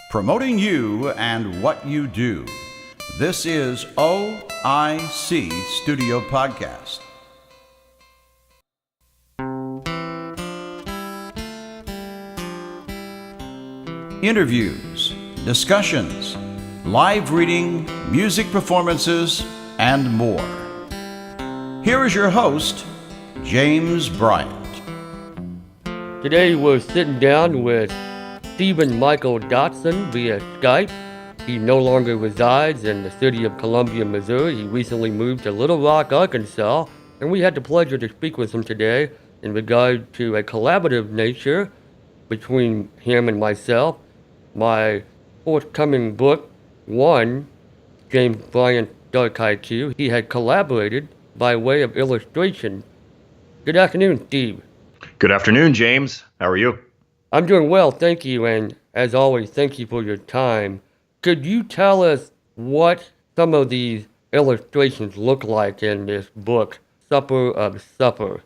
promoting you and what you do. This is OIC Studio Podcast. Interviews, discussions, live reading, music performances, and more. Here is your host, James Bryant. Today we're sitting down with Stephen Michael Dotson via Skype. He no longer resides in the city of Columbia, Missouri. He recently moved to Little Rock, Arkansas, and we had the pleasure to speak with him today in regard to a collaborative nature between him and myself. My forthcoming book, One, James Bryant Dark Haiku, he had collaborated by way of illustration. Good afternoon, Steve. Good afternoon, James. How are you? I'm doing well, thank you, and as always, thank you for your time. Could you tell us what some of these illustrations look like in this book, Supper of Suffer?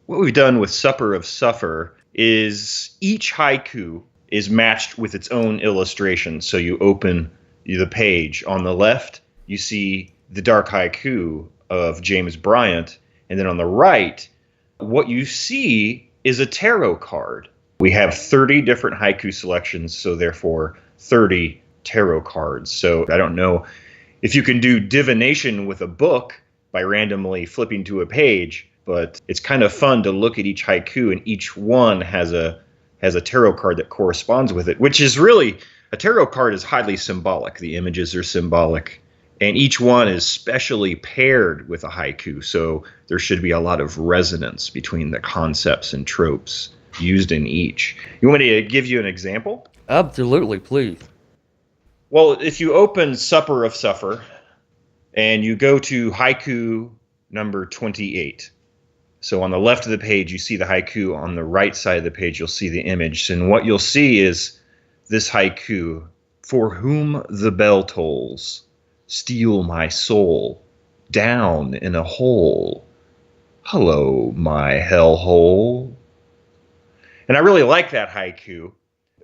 What we've done with Supper of Suffer is each haiku is matched with its own illustration. So you open the page. On the left, you see the dark haiku of James Bryant, and then on the right, what you see is a tarot card. We have 30 different haiku selections, so therefore 30 tarot cards. So I don't know if you can do divination with a book by randomly flipping to a page, but it's kind of fun to look at each haiku, and each one has a tarot card that corresponds with it, which is really, a tarot card is highly symbolic. The images are symbolic, and each one is specially paired with a haiku, so there should be a lot of resonance between the concepts and tropes used in each. You want me to give you an example? Absolutely, please. Well, if you open Supper of Suffer and you go to haiku number 28. So on the left of the page, you see the haiku. On the right side of the page, you'll see the image. And what you'll see is this haiku: for whom the bell tolls, steal my soul down in a hole. Hello, my hellhole. And I really like that haiku,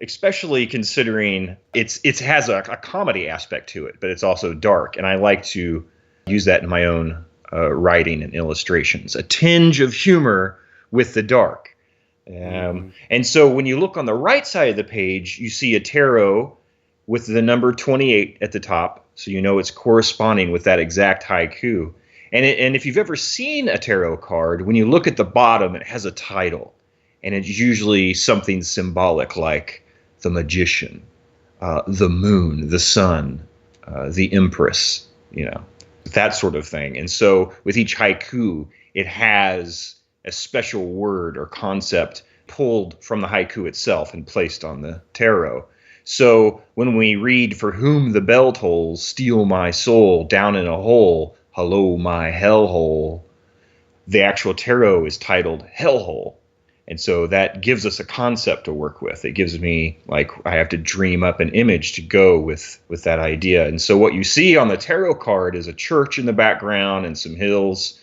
especially considering it has a comedy aspect to it, but it's also dark. And I like to use that in my own writing and illustrations. A tinge of humor with the dark. And so when you look on the right side of the page, you see a tarot with the number 28 at the top. So you know it's corresponding with that exact haiku. And if you've ever seen a tarot card, when you look at the bottom, it has a title. And it's usually something symbolic like the magician, the moon, the sun, the empress, that sort of thing. And so with each haiku, it has a special word or concept pulled from the haiku itself and placed on the tarot. So when we read, for whom the bell tolls, steal my soul down in a hole, hello, my hellhole, the actual tarot is titled Hellhole. And so that gives us a concept to work with. It gives me, I have to dream up an image to go with that idea. And so what you see on the tarot card is a church in the background and some hills.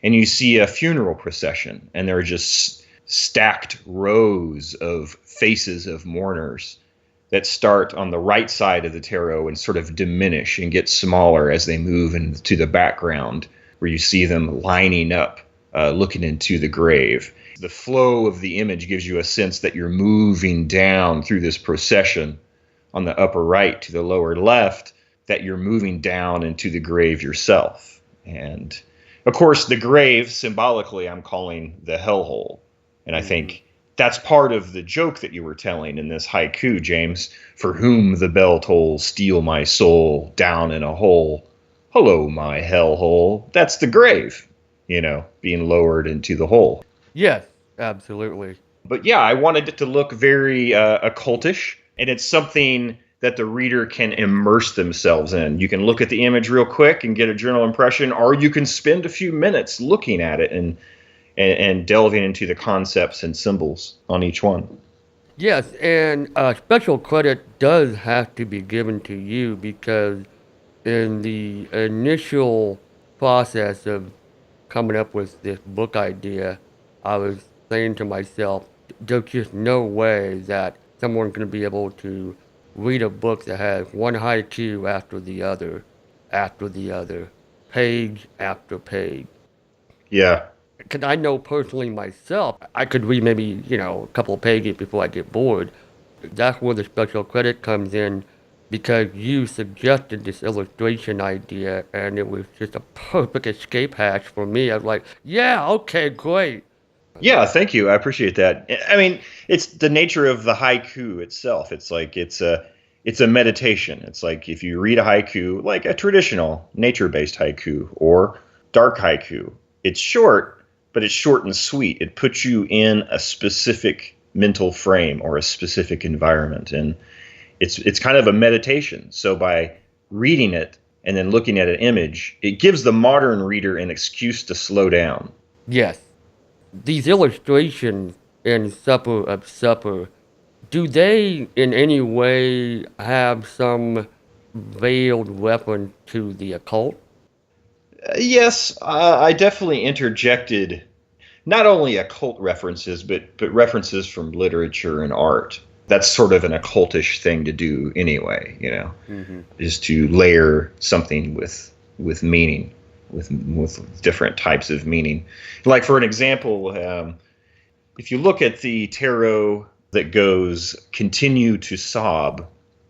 And you see a funeral procession. And there are just stacked rows of faces of mourners that start on the right side of the tarot and sort of diminish and get smaller as they move into the background, where you see them lining up, looking into the grave. The flow of the image gives you a sense that you're moving down through this procession on the upper right to the lower left, that you're moving down into the grave yourself. And of course, the grave, symbolically, I'm calling the hellhole. And I think that's part of the joke that you were telling in this haiku, James. For whom the bell tolls, steal my soul down in a hole. Hello, my hellhole. That's the grave, being lowered into the hole. Yes, absolutely. But yeah, I wanted it to look very occultish, and it's something that the reader can immerse themselves in. You can look at the image real quick and get a general impression, or you can spend a few minutes looking at it and delving into the concepts and symbols on each one. Yes, and special credit does have to be given to you, because in the initial process of coming up with this book idea, I was saying to myself, there's just no way that someone's going to be able to read a book that has one haiku after the other, page after page. Yeah. Because I know personally myself, I could read maybe, a couple of pages before I get bored. That's where the special credit comes in because you suggested this illustration idea and it was just a perfect escape hatch for me. I was like, yeah, okay, great. Yeah, thank you. I appreciate that. I mean, it's the nature of the haiku itself. It's like it's a meditation. It's like if you read a haiku, like a traditional nature-based haiku or dark haiku, it's short, but it's short and sweet. It puts you in a specific mental frame or a specific environment, and it's kind of a meditation. So by reading it and then looking at an image, it gives the modern reader an excuse to slow down. Yes. These illustrations in Supper of Supper, do they in any way have some veiled reference to the occult? Yes, I definitely interjected not only occult references, but references from literature and art. That's sort of an occultish thing to do anyway, is to layer something with meaning, with different types of meaning. Like for an example, if you look at the tarot that goes, "Continue to sob,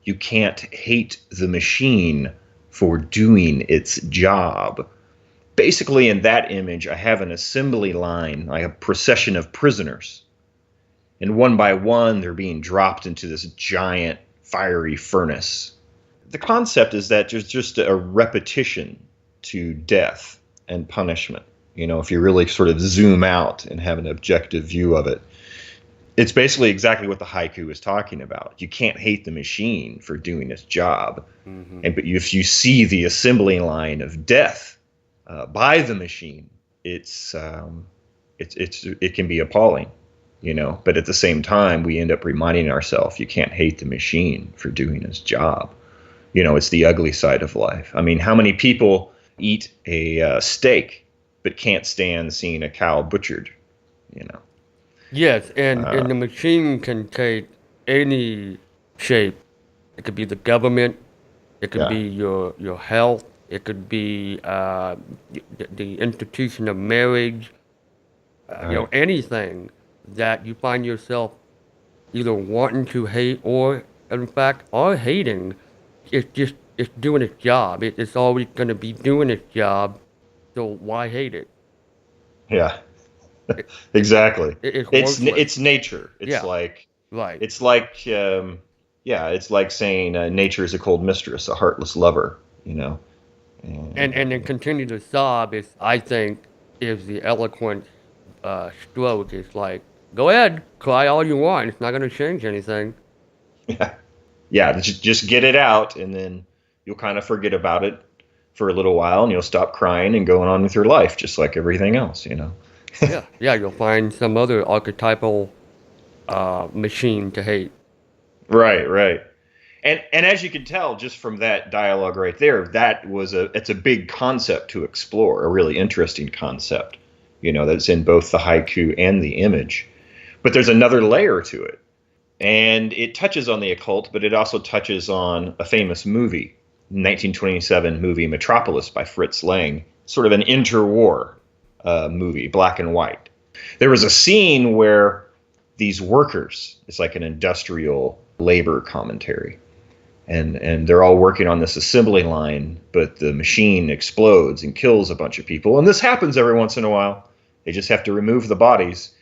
you can't hate the machine for doing its job." Basically, in that image, I have an assembly line, like a procession of prisoners. And one by one, they're being dropped into this giant fiery furnace. The concept is that there's just a repetition to death and punishment. If you really sort of zoom out and have an objective view of it, it's basically exactly what the haiku is talking about. You can't hate the machine for doing its job. Mm-hmm. But if you see the assembly line of death by the machine, it can be appalling, But at the same time, we end up reminding ourselves you can't hate the machine for doing its job. It's the ugly side of life. I mean, how many people eat a steak but can't stand seeing a cow butchered? Yes, and the machine can take any shape. It could be the government, it could be your health, it could be the institution of marriage, anything that you find yourself either wanting to hate or, in fact, are hating. It's doing its job. It's always going to be doing its job, so why hate it? Yeah. Exactly. It's nature. It's like right. It's like it's like saying nature is a cold mistress, a heartless lover. And then continue to sob is, I think, is the eloquent stroke. It's like, go ahead, cry all you want. It's not going to change anything. Yeah. Just get it out, and then you'll kind of forget about it for a little while, and you'll stop crying and going on with your life, just like everything else. Yeah, you'll find some other archetypal machine to hate. Right. And as you can tell just from that dialogue right there, it's a big concept to explore, a really interesting concept, that's in both the haiku and the image. But there's another layer to it. And it touches on the occult, but it also touches on a famous movie, 1927 movie Metropolis by Fritz, sort of an interwar movie, black and white. There was a scene where these workers, it's like an industrial labor commentary, and they're all working on this assembly line, but the machine explodes and kills a bunch of people. And this happens every once in a while. They just have to remove the bodies.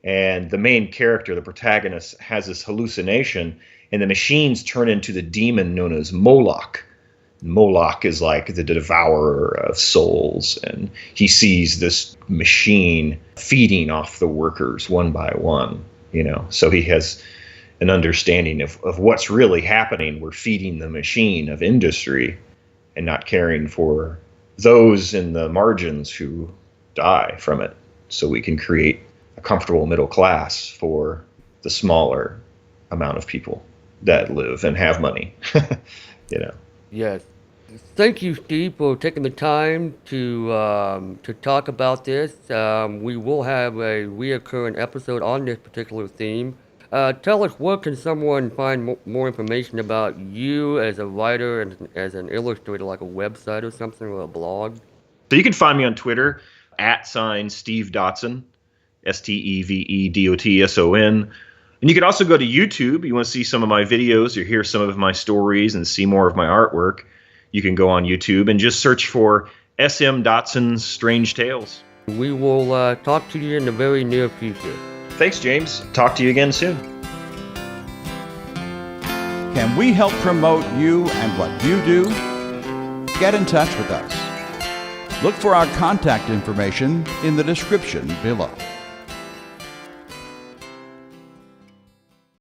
And the main character, the protagonist, has this hallucination, and the machines turn into the demon known as Moloch. Moloch is like the devourer of souls, and he sees this machine feeding off the workers one by one, So he has an understanding of what's really happening. We're feeding the machine of industry and not caring for those in the margins who die from it, so we can create a comfortable middle class for the smaller amount of people that live and have money. Yes. Thank you, Steve, for taking the time to talk about this. We will have a reoccurring episode on this particular theme. Tell us, where can someone find more information about you as a writer and as an illustrator, like a website or something, or a blog? So you can find me on Twitter, @Steve Dotson, SteveDotson. And you can also go to YouTube. You want to see some of my videos or hear some of my stories and see more of my artwork. You can go on YouTube and just search for SM Dotson's Strange Tales. We will talk to you in the very near future. Thanks, James. Talk to you again soon. Can we help promote you and what you do? Get in touch with us. Look for our contact information in the description below.